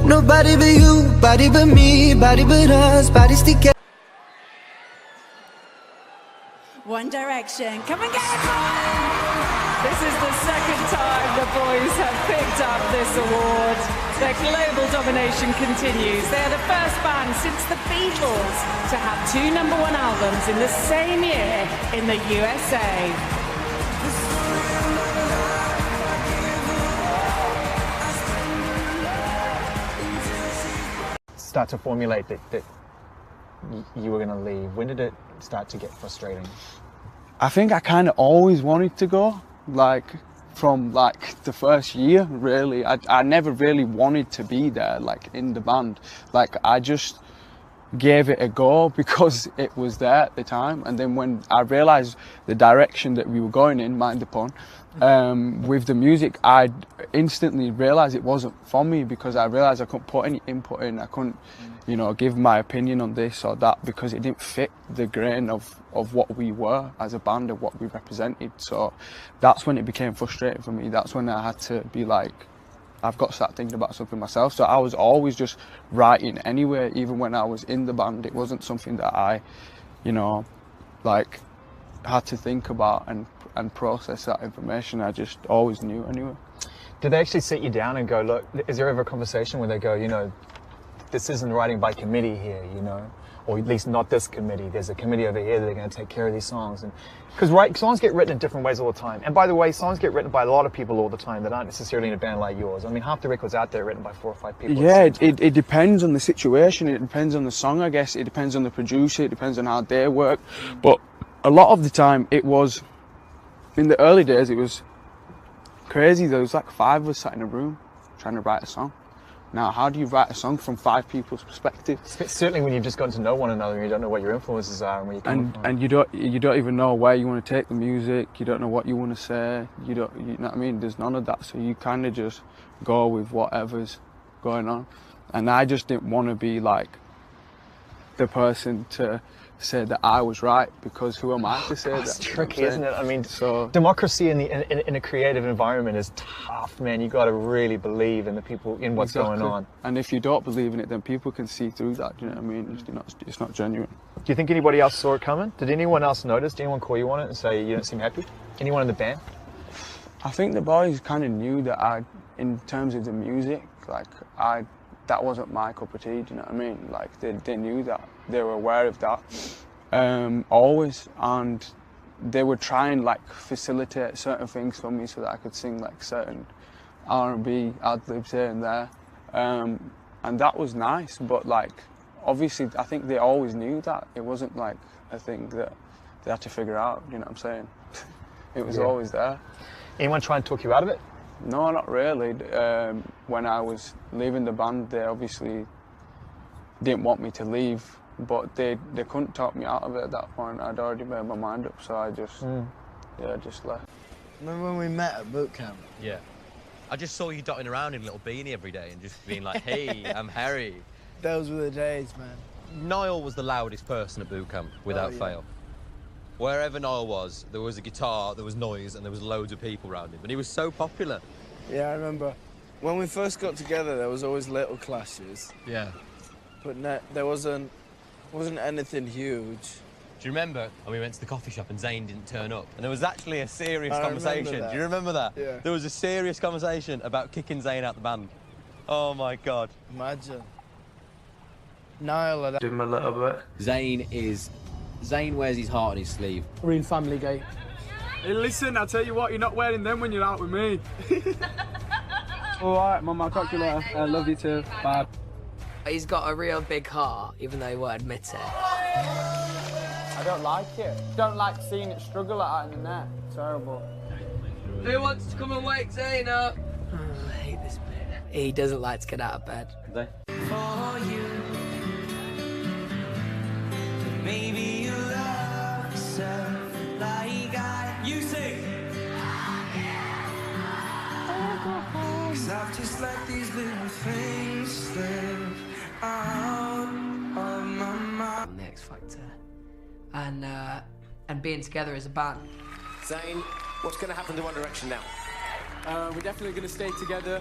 Nobody but you, body but me, body but us, bodies together. One Direction, come and get it! This is the second time the boys have picked up this award. Their global domination continues. They are the first band since the Beatles to have 2 #1 albums in the same year in the USA. Start to formulate that you were going to leave? When did it start to get frustrating? I think I kind of always wanted to go, like from like the first year, really. I never really wanted to be there, like in the band. Like I just gave it a go because it was there at the time. And then when I realized the direction that we were going in, mind the pun, with the music, I instantly realized it wasn't for me, because I realized I couldn't put any input in. I couldn't, you know, give my opinion on this or that, because it didn't fit the grain of what we were as a band and what we represented. So that's when it became frustrating for me. That's when I had to be like, I've got to start thinking about something myself. So I was always just writing anyway, even when I was in the band. It wasn't something that I, you know, like had to think about and process that information. I just always knew anyway. Did they actually sit you down and go, look, is there ever a conversation where they go, you know, this isn't writing by committee here, you know, or at least not this committee. There's a committee over here that are going to take care of these songs. And because songs get written in different ways all the time. And by the way, songs get written by a lot of people all the time that aren't necessarily in a band like yours. I mean, half the records out there are written by 4 or 5 people. Yeah, it depends on the situation. It depends on the song, I guess. It depends on the producer. It depends on how they work. But a lot of the time, it was, in the early days, it was crazy. There was like 5 of us sat in a room trying to write a song. Now, how do you write a song from 5 people's perspective? Certainly when you've just gotten to know one another and you don't know what your influences are and where you're coming from. And you don't even know where you want to take the music. You don't know what you want to say. You know what I mean? There's none of that. So you kind of just go with whatever's going on. And I just didn't want to be like the person to say that I was right, because who am I to say that? It's tricky, isn't it? I mean, so democracy in a creative environment is tough, man. You got to really believe in the people, in what's going on. And if you don't believe in it, then people can see through that. Do you know what I mean? It's not genuine. Do you think anybody else saw it coming? Did anyone else notice? Did anyone call you on it and say you don't seem happy? Anyone in the band? I think the boys kind of knew that in terms of the music, like that wasn't my cup of tea. Do you know what I mean? Like they knew that. They were aware of that, always, and they would try and like facilitate certain things for me so that I could sing like certain R&B ad-libs here and there, and that was nice. But like, obviously, I think they always knew that. It wasn't like a thing that they had to figure out. You know what I'm saying? It was always there. Anyone try and talk you out of it? No, not really. When I was leaving the band, they obviously didn't want me to leave, but they couldn't talk me out of it at that point. I'd already made my mind up, so I just just left. Remember when we met at boot camp? Yeah. I just saw you dotting around in a little beanie every day and just being like, hey, I'm Harry. Those were the days, man. Niall was the loudest person at boot camp, without fail. Wherever Niall was, there was a guitar, there was noise, and there was loads of people around him. And he was so popular. Yeah, I remember. When we first got together, there was always little clashes. Yeah. But there wasn't anything huge. Do you remember when we went to the coffee shop and Zane didn't turn up? And there was actually a serious conversation. Do you remember that? Yeah. There was a serious conversation about kicking Zane out the band. Oh my God. Imagine. Niall had... Give him a little bit. Zane wears his heart on his sleeve. Real family guy. Hey, listen, I'll tell you what, you're not wearing them when you're out with me. Alright, Mum, I'll talk to you later. I love you too. Bye. He's got a real big heart, even though he won't admit it. I don't like it. Don't like seeing it struggle like that in the net. Terrible. Who wants to come and wake Zane up? Oh, I hate this bit. He doesn't like to get out of bed. For you, maybe you love yourself like you sing. 'Cause I've just let these little things slip out of my mind. On the X Factor, and being together as a band. Zane, what's going to happen to One Direction now? We're definitely going to stay together.